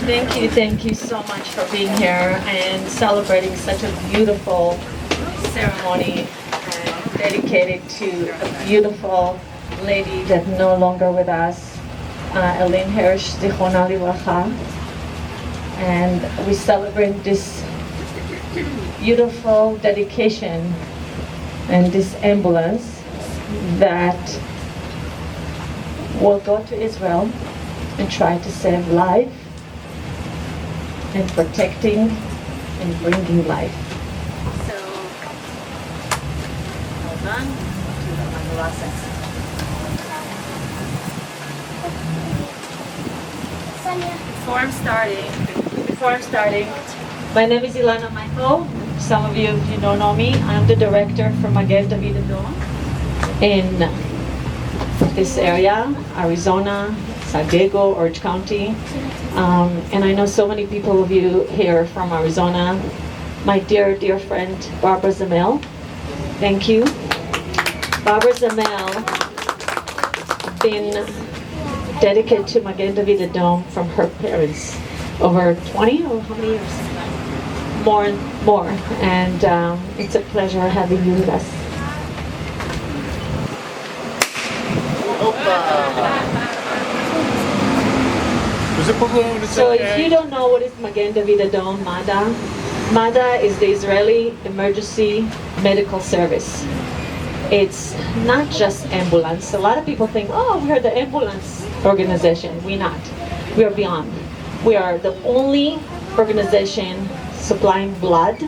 Thank you so much for being here and celebrating such a beautiful ceremony and dedicated to a beautiful lady that no longer with us, Leonard Hirsch, Zichronah Livracha. And we celebrate this beautiful dedication and this ambulance that will go to Israel and try to save life and protecting and bringing life. So, hold on to the Manulases. Before I'm starting, my name is Ilana Michael. Some of you, if you don't know me, I'm the director for Magen David Adom in this area, Arizona, San Diego, Orange County. And I know so many people of you here from Arizona. My dear, dear friend, Barbara Zamel. Thank you. Barbara Zamel, been dedicated to Magen David Adom from her parents over 20 or how many years? More. And it's a pleasure having you with us. So if you don't know what is Magen David Adom, MADA is the Israeli Emergency Medical Service. It's not just ambulance. A lot of people think, oh, we're the ambulance organization. We're not. We are beyond. We are the only organization supplying blood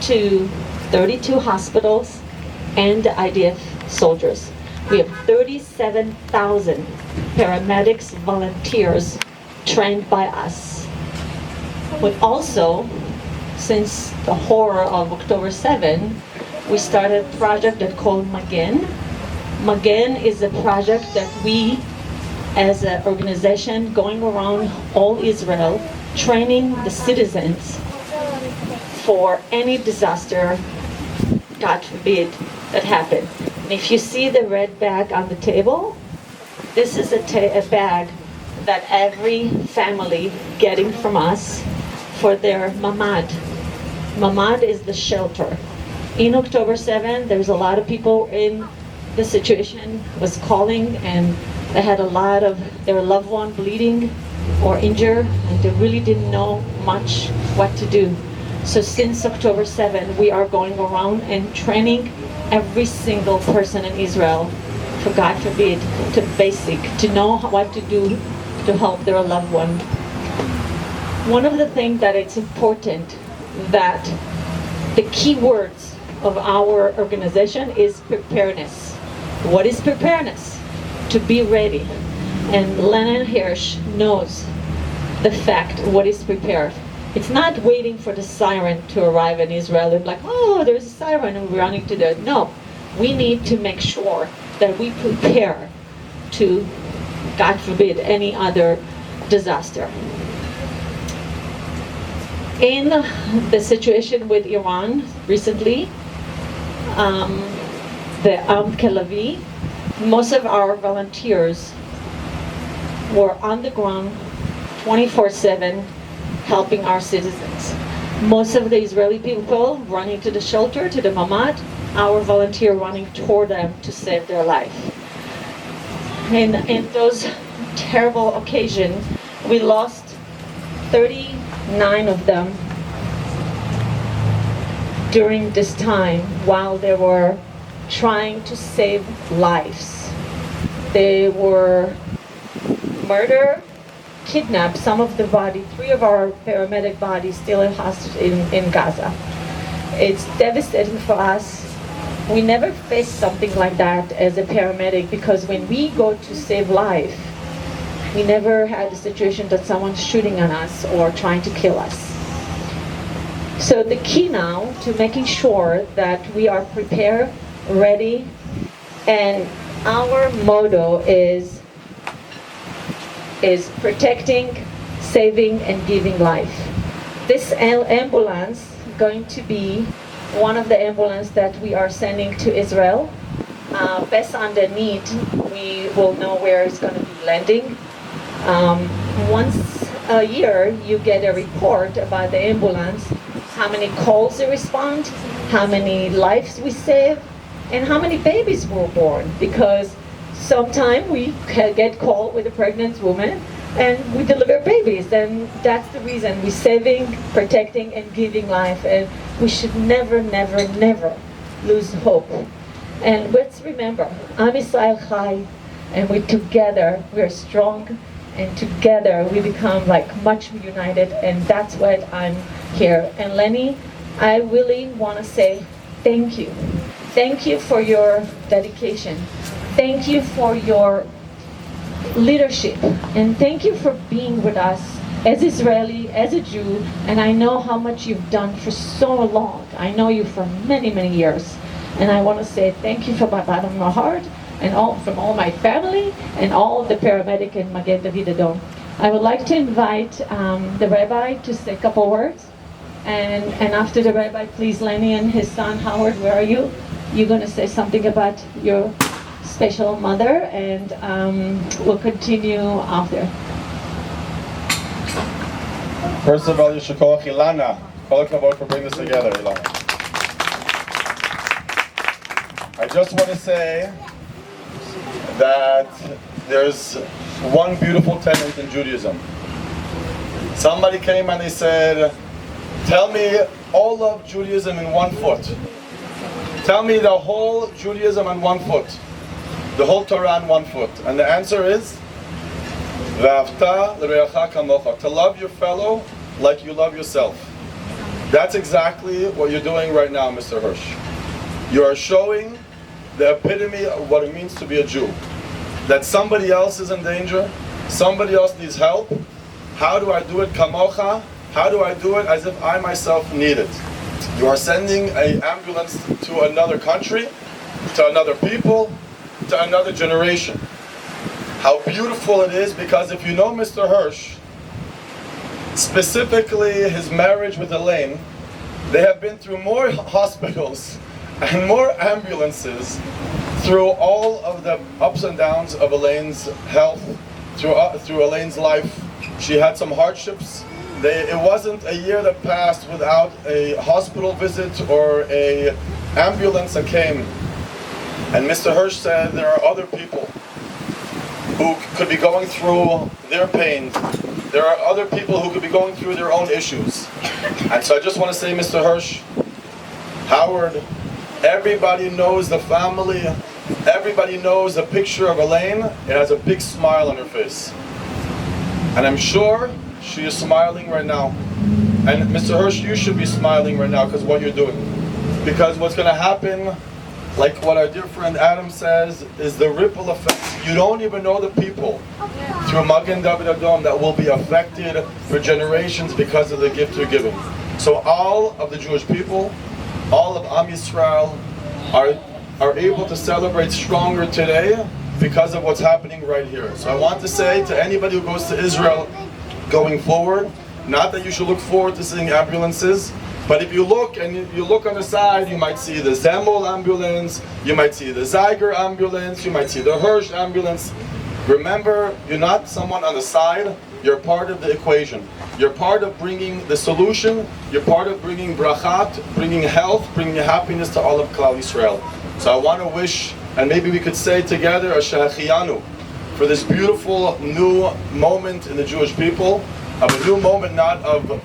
to 32 hospitals and IDF soldiers. We have 37,000 paramedics, volunteers trained by us. But also, since the horror of October 7, we started a project that called Magen. Magen is a project that we, as an organization, going around all Israel, training the citizens for any disaster, God forbid, that happened. And if you see the red bag on the table, this is a bag that every family getting from us for their mamad. Mamad is the shelter. In October 7, there's a lot of people in the situation was calling and they had a lot of their loved one bleeding or injured and they really didn't know much what to do. So since October 7, we are going around and training every single person in Israel for God forbid, to know what to do to help their loved one. One of the things that it's important that the key words of our organization is preparedness. What is preparedness? To be ready. And Leonard Hirsch knows the fact what is prepared. It's not waiting for the siren to arrive in Israel and like, oh, there's a siren and we're running to the, no. We need to make sure that we prepare to, God forbid, any other disaster. In the situation with Iran recently, the Kelavi, most of our volunteers were on the ground 24/7 helping our citizens. Most of the Israeli people running to the shelter, to the mamad, our volunteer running toward them to save their life. And in those terrible occasions, we lost 39 of them during this time while they were trying to save lives. They were murdered, kidnapped, some of the body, 3 of our paramedic bodies still in hostage in Gaza. It's devastating for us. We never faced something like that as a paramedic because when we go to save life, we never had a situation that someone's shooting on us or trying to kill us. So the key now to making sure that we are prepared, ready, and our motto is protecting, saving, and giving life. This ambulance going to be one of the ambulances that we are sending to Israel. Based on the need, we will know where it's going to be landing. Once a year, you get a report about the ambulance, how many calls they respond, how many lives we save, and how many babies were born. Because sometimes we get called with a pregnant woman and we deliver babies, and that's the reason we're saving, protecting, and giving life. And we should never, never, never lose hope. And let's remember, Am Yisrael Chai, and we're strong, and together we become like much united, and that's what I'm here. And Lenny, I really want to say thank you. Thank you for your dedication. Thank you for your leadership, and thank you for being with us as Israeli, as a Jew, and I know how much you've done for so long. I know you for many, many years, and I want to say thank you from my bottom of my heart, and from all my family, and all of the paramedic in Magen David Adom. I would like to invite the rabbi to say a couple words, and after the rabbi, please, Lenny and his son Howard, where are you? You're going to say something about your special mother, and we'll continue after. First of all, Yeshua Ilana. Kol hakavod for bringing this together, Ilana. I just want to say that there's one beautiful tenet in Judaism. Somebody came and they said, tell me all of Judaism in 1 foot. Tell me the whole Judaism on 1 foot. The whole Torah on 1 foot. And the answer is, V'ahavta l'reacha kamocha, to love your fellow like you love yourself. That's exactly what you're doing right now, Mr. Hirsch. You are showing the epitome of what it means to be a Jew. That somebody else is in danger, somebody else needs help. How do I do it? Kamocha. How do I do it? As if I myself need it. You are sending an ambulance to another country, to another people, to another generation. How beautiful it is, because if you know Mr. Hirsch, specifically his marriage with Elaine, they have been through more hospitals and more ambulances through all of the ups and downs of Elaine's health, through Elaine's life. She had some hardships. It wasn't a year that passed without a hospital visit or a ambulance that came. And Mr. Hirsch said there are other people who could be going through their pain. There are other people who could be going through their own issues. And so I just want to say, Mr. Hirsch, Howard, everybody knows the family, everybody knows the picture of Elaine. It has a big smile on her face. And I'm sure she is smiling right now. And Mr. Hirsch, you should be smiling right now because what you're doing. Because what's going to happen, like what our dear friend Adam says, is the ripple effect. You don't even know the people through Magen David Adom that will be affected for generations because of the gift you're giving. So all of the Jewish people, all of Am Yisrael are able to celebrate stronger today because of what's happening right here. So I want to say to anybody who goes to Israel going forward, not that you should look forward to seeing ambulances, but if you look and you look on the side, you might see the Zemel ambulance, you might see the Zeiger ambulance, you might see the Hirsch ambulance. Remember, you're not someone on the side, you're part of the equation. You're part of bringing the solution, you're part of bringing brachat, bringing health, bringing happiness to all of Klal Yisrael. So I want to wish, and maybe we could say together, a Shehecheyanu, for this beautiful new moment in the Jewish people, of a new moment not of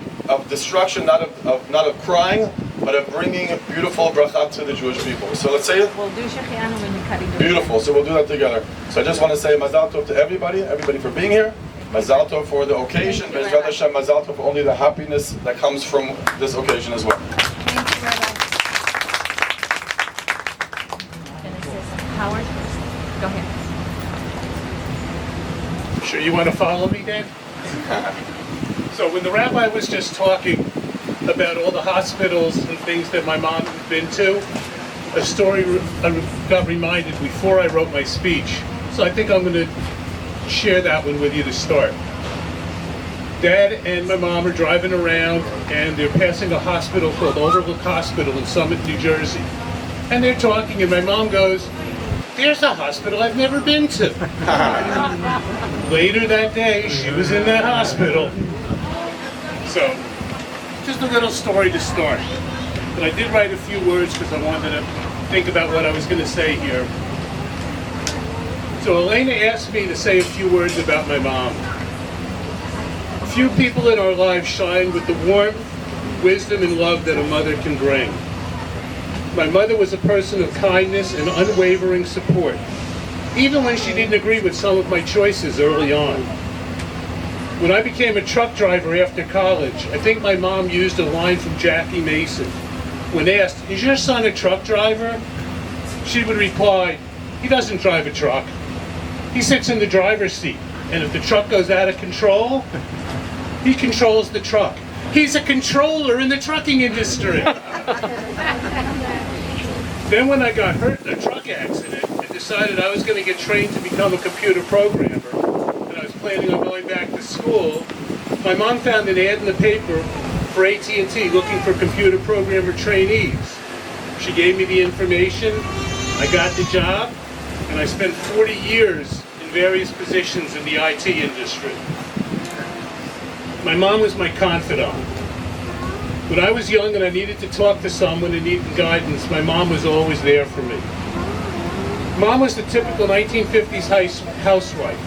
destruction, not of crying, but of bringing beautiful brachat to the Jewish people. So let's say it. We'll do Shehecheyanu when you cut it. Beautiful, so we'll do that together. So I just want to say Mazal Tov to everybody for being here. Mazal Tov for the occasion. Bezrat Hashem, Mazal Tov for only the happiness that comes from this occasion as well. Thank you, Rabbi. Howard, go ahead. Sure you want to follow me, Dan? So when the rabbi was just talking about all the hospitals and things that my mom had been to, a story I got reminded before I wrote my speech. So I think I'm going to share that one with you to start. Dad and my mom are driving around and they're passing a hospital called Overlook Hospital in Summit, New Jersey. And they're talking and my mom goes, there's a hospital I've never been to. Later that day, she was in that hospital. So, just a little story to start. But I did write a few words because I wanted to think about what I was going to say here. So Elena asked me to say a few words about my mom. Few people in our lives shine with the warmth, wisdom, and love that a mother can bring. My mother was a person of kindness and unwavering support, even when she didn't agree with some of my choices early on. When I became a truck driver after college, I think my mom used a line from Jackie Mason. When asked, "Is your son a truck driver?" she would reply, "He doesn't drive a truck. He sits in the driver's seat, and if the truck goes out of control, he controls the truck. He's a controller in the trucking industry." Then when I got hurt in a truck accident and decided I was going to get trained to become a computer programmer, and I was planning on going back to school, my mom found an ad in the paper for AT&T looking for computer programmer trainees. She gave me the information, I got the job, and I spent 40 years in various positions in the IT industry. My mom was my confidant. When I was young and I needed to talk to someone and needed guidance, my mom was always there for me. Mom was the typical 1950s housewife.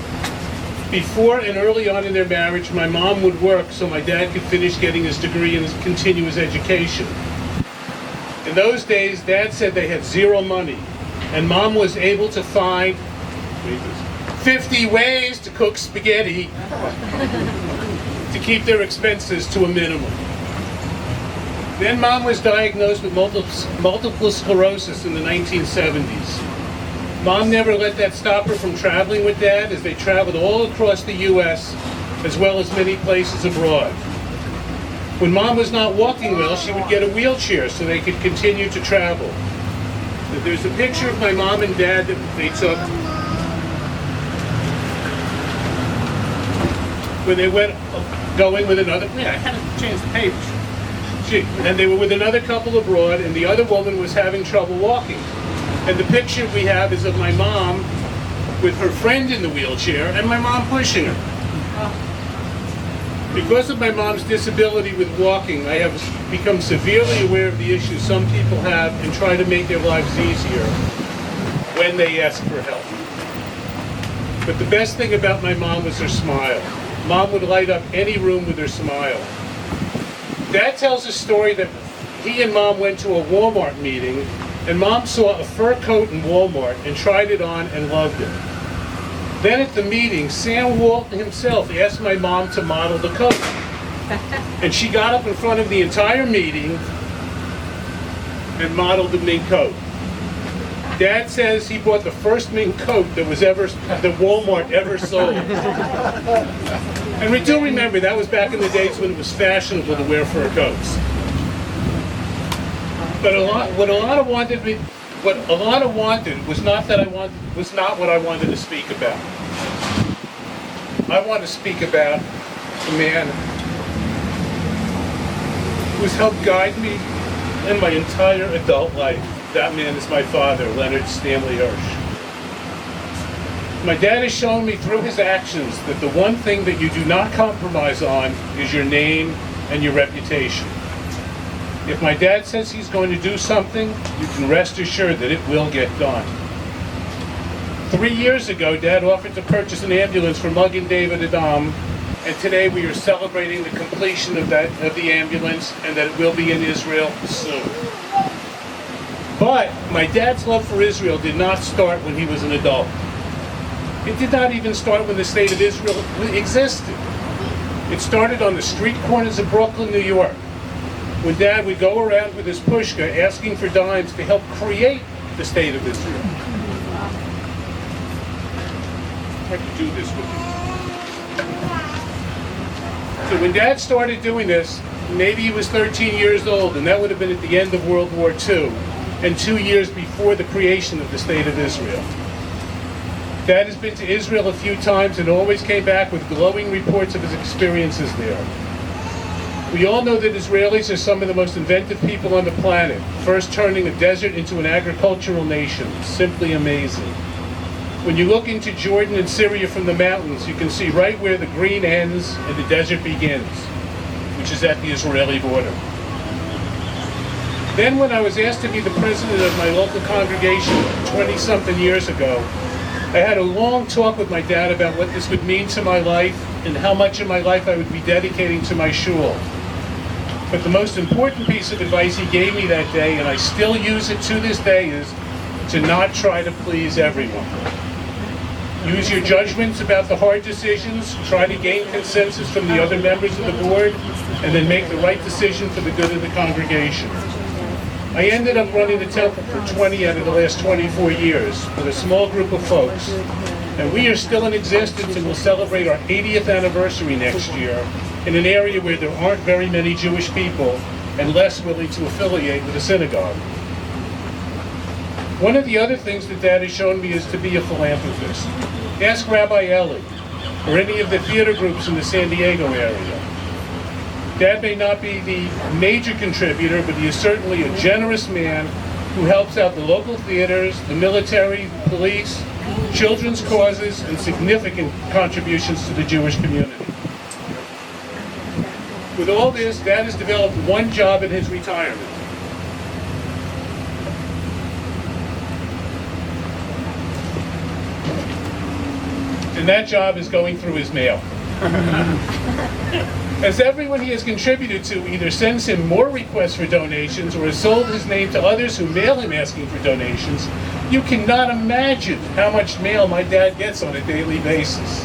Before and early on in their marriage, my mom would work so my dad could finish getting his degree and continue his education. In those days, Dad said they had zero money, and Mom was able to find 50 ways to cook spaghetti to keep their expenses to a minimum. Then Mom was diagnosed with multiple sclerosis in the 1970s. Mom never let that stop her from traveling with Dad as they traveled all across the U.S. as well as many places abroad. When Mom was not walking well, she would get a wheelchair so they could continue to travel. There's a picture of my mom and Dad that they took when they went going with another. Yeah, I had to change the page. And they were with another couple abroad, and the other woman was having trouble walking. And the picture we have is of my mom with her friend in the wheelchair and my mom pushing her. Because of my mom's disability with walking, I have become severely aware of the issues some people have and try to make their lives easier when they ask for help. But the best thing about my mom was her smile. Mom would light up any room with her smile. Dad tells a story that he and Mom went to a Walmart meeting, and Mom saw a fur coat in Walmart and tried it on and loved it. Then at the meeting, Sam Walton himself asked my mom to model the coat. And she got up in front of the entire meeting and modeled the mink coat. Dad says he bought the first mink coat that Walmart ever sold. And we do remember that was back in the days when it was fashionable to wear fur coats. But what Alana wanted was not what I wanted to speak about. I want to speak about a man who's helped guide me in my entire adult life. That man is my father, Leonard Stanley Hirsch. My dad has shown me through his actions that the one thing that you do not compromise on is your name and your reputation. If my dad says he's going to do something, you can rest assured that it will get done. 3 years ago, Dad offered to purchase an ambulance for Magen David Adom, and today we are celebrating the completion of the ambulance and that it will be in Israel soon. But my dad's love for Israel did not start when he was an adult. It did not even start when the state of Israel existed. It started on the street corners of Brooklyn, New York, when Dad would go around with his pushka asking for dimes to help create the state of Israel. I could do this with you. So when Dad started doing this, maybe he was 13 years old, and that would have been at the end of World War II, and 2 years before the creation of the State of Israel. Dad has been to Israel a few times and always came back with glowing reports of his experiences there. We all know that Israelis are some of the most inventive people on the planet, first turning a desert into an agricultural nation. Simply amazing. When you look into Jordan and Syria from the mountains, you can see right where the green ends and the desert begins, which is at the Israeli border. Then when I was asked to be the president of my local congregation 20-something years ago, I had a long talk with my dad about what this would mean to my life and how much of my life I would be dedicating to my shul. But the most important piece of advice he gave me that day, and I still use it to this day, is to not try to please everyone. Use your judgments about the hard decisions, try to gain consensus from the other members of the board, and then make the right decision for the good of the congregation. I ended up running the temple for 20 out of the last 24 years with a small group of folks, and we are still in existence and will celebrate our 80th anniversary next year in an area where there aren't very many Jewish people and less willing to affiliate with a synagogue. One of the other things that Dad has shown me is to be a philanthropist. Ask Rabbi Eli or any of the theater groups in the San Diego area. Dad may not be the major contributor, but he is certainly a generous man who helps out the local theaters, the military, police, children's causes, and significant contributions to the Jewish community. With all this, Dad has developed one job in his retirement. And that job is going through his mail. As everyone he has contributed to either sends him more requests for donations or has sold his name to others who mail him asking for donations, you cannot imagine how much mail my dad gets on a daily basis.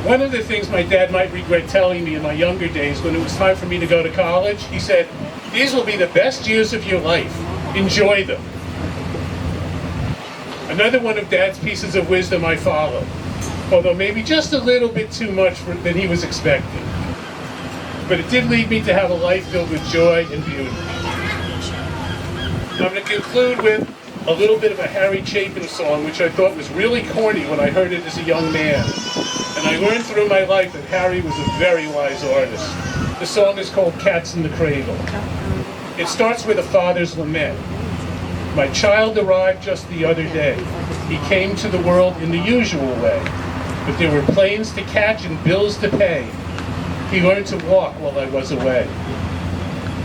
One of the things my dad might regret telling me in my younger days when it was time for me to go to college, he said, "These will be the best years of your life. Enjoy them." Another one of Dad's pieces of wisdom I follow, although maybe just a little bit too much than he was expecting. But it did lead me to have a life filled with joy and beauty. I'm going to conclude with a little bit of a Harry Chapin song, which I thought was really corny when I heard it as a young man. And I learned through my life that Harry was a very wise artist. The song is called Cats in the Cradle. It starts with a father's lament. My child arrived just the other day. He came to the world in the usual way, but there were planes to catch and bills to pay. He learned to walk while I was away.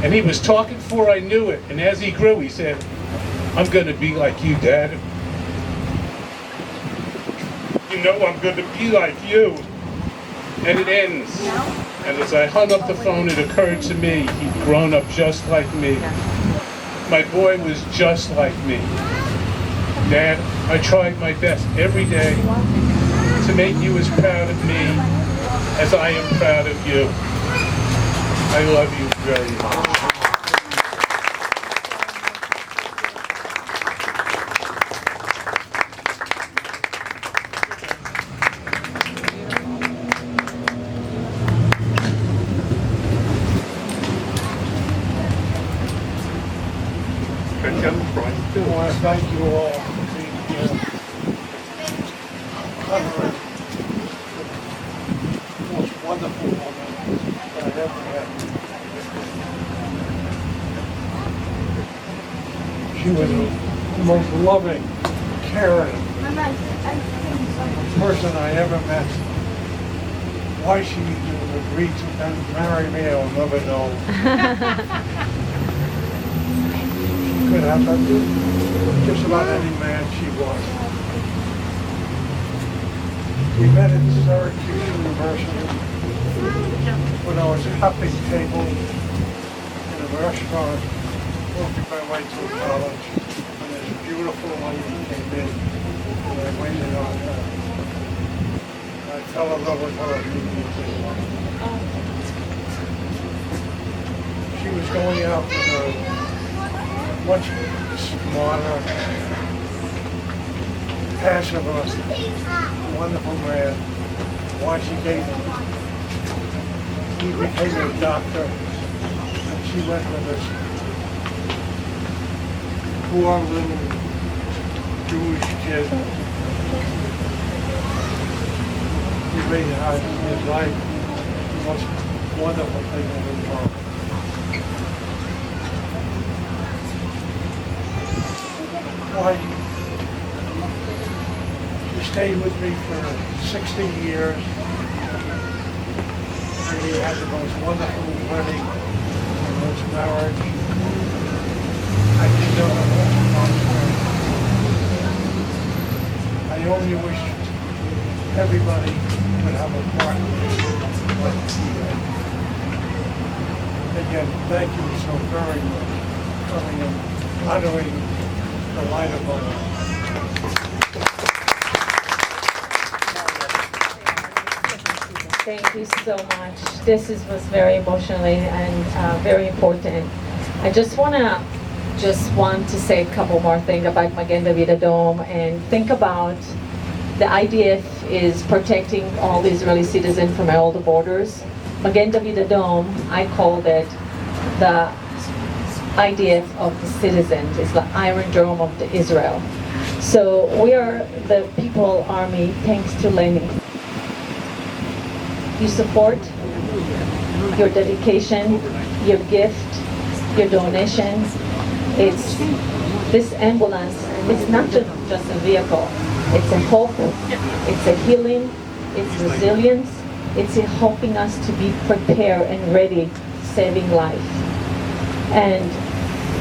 And he was talking before I knew it, and as he grew, he said, "I'm gonna be like you, Dad. You know I'm gonna be like you." And it ends. And as I hung up the phone, it occurred to me, he'd grown up just like me. My boy was just like me. Dad, I tried my best every day to make you as proud of me as I am proud of you. I love you very much. I want to thank you all for being here. Covering the most wonderful woman that I've ever met. She was the most loving, caring person I ever met. Why she agreed to marry me, I'll never know. Could have just about any man she was. We met at Syracuse University when I was hopping tables in a restaurant, working my way through college, and this beautiful lady came in, and I waited on her. I fell in love with her immediately. She was going out with her much smarter, passionate, wonderful man. Why she gave him. He became a doctor, and she went with us. Poor little Jewish kid. He made it out in his life. The most wonderful thing in the world. Why, you stayed with me for 16 years, and you had the most wonderful wedding, the most marriage. I just don't know what to talk. I only wish everybody would have a partner like you. Again, thank you so very much for coming and honoring the light of our lives. Thank you so much. This was very emotionally and very important. I just want to say a couple more things about Magen David Adom, and think about the IDF is protecting all the Israeli citizens from all the borders. Magen David Adom, I called it the IDF of the citizens. It's the Iron Dome of the Israel. So we are the People Army, thanks to Lenny. Your support, your dedication, your gift, your donation. It's this ambulance. It's not just a vehicle. It's a hope. It's a healing. It's resilience. It's helping us to be prepared and ready, saving life. And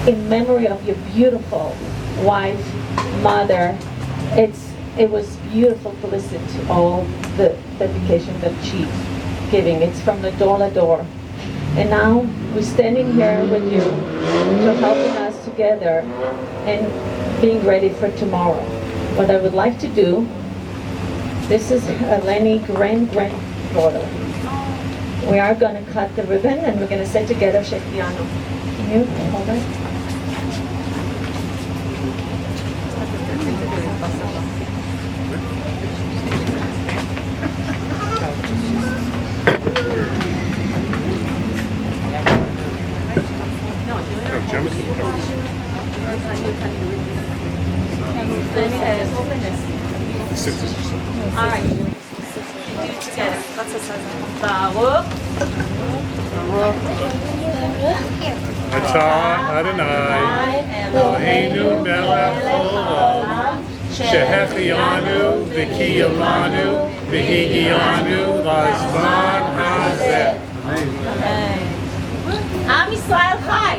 in memory of your beautiful wife, mother, it was beautiful to listen to all the dedication that she's giving. It's from the door to door. And now we're standing here with you, to helping us together and being ready for tomorrow. What I would like to do, this is Lenny granddaughter. We are going to cut the ribbon and we're going to say together Shekianu. Can you hold it? All right. Do it together. Baruch. Atah Adonai Eloheinu melech haolam shehechianu v'kiyalanu v'higianu lazman hazeh. Am Yisrael Chai.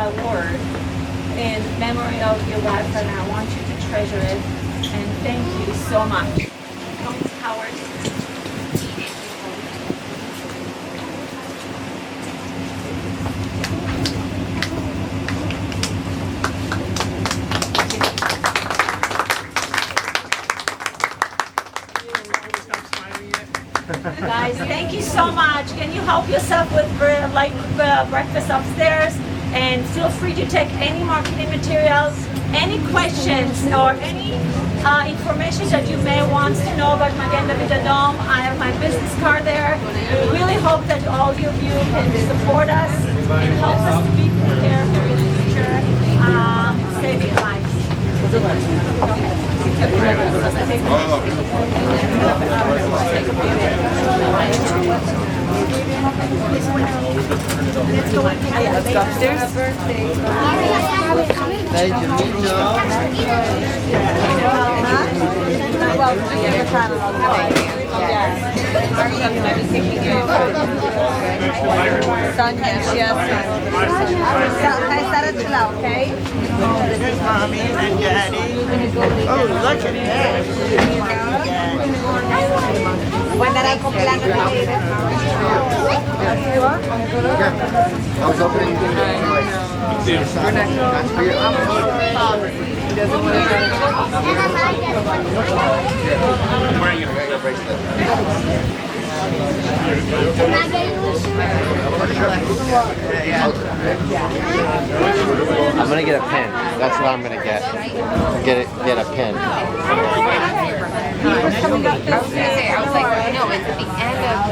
Award in memory of your life, and I want you to treasure it, and thank you so much. Howard. Guys, thank you so much. Can you help yourself with breakfast upstairs? And feel free to take any marketing materials, any questions, or any information that you may want to know about Magen David Adom. I have my business card there. We really hope that all of you can support us and help us to be prepared for the future, saving lives. Let's go upstairs. Sonia, she has okay? This is Mommy and Daddy. Oh, look at that. When did I cumpleaños de I was opening the I'm gonna get a pen. That's what I'm gonna get. Get a pen. coming up I was gonna say, I was like, no, it's at the end of.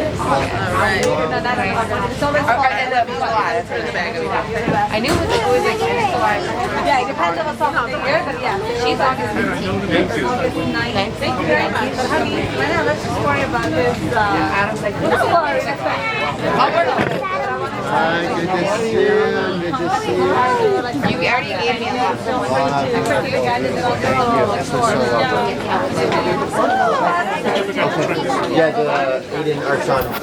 So let's Or end of July. That's where the bag will be done. I knew it was always like end of July. Yeah, it depends on what's on the year, but yeah. She's August 15th. Thank you. August 9th. Thank you very much. But honey, right now, let's just worry about this. Adam's like, Let's worry. Hi, good to see you. Good to see you. you already gave me a lot. Yeah, the Aiden, our son.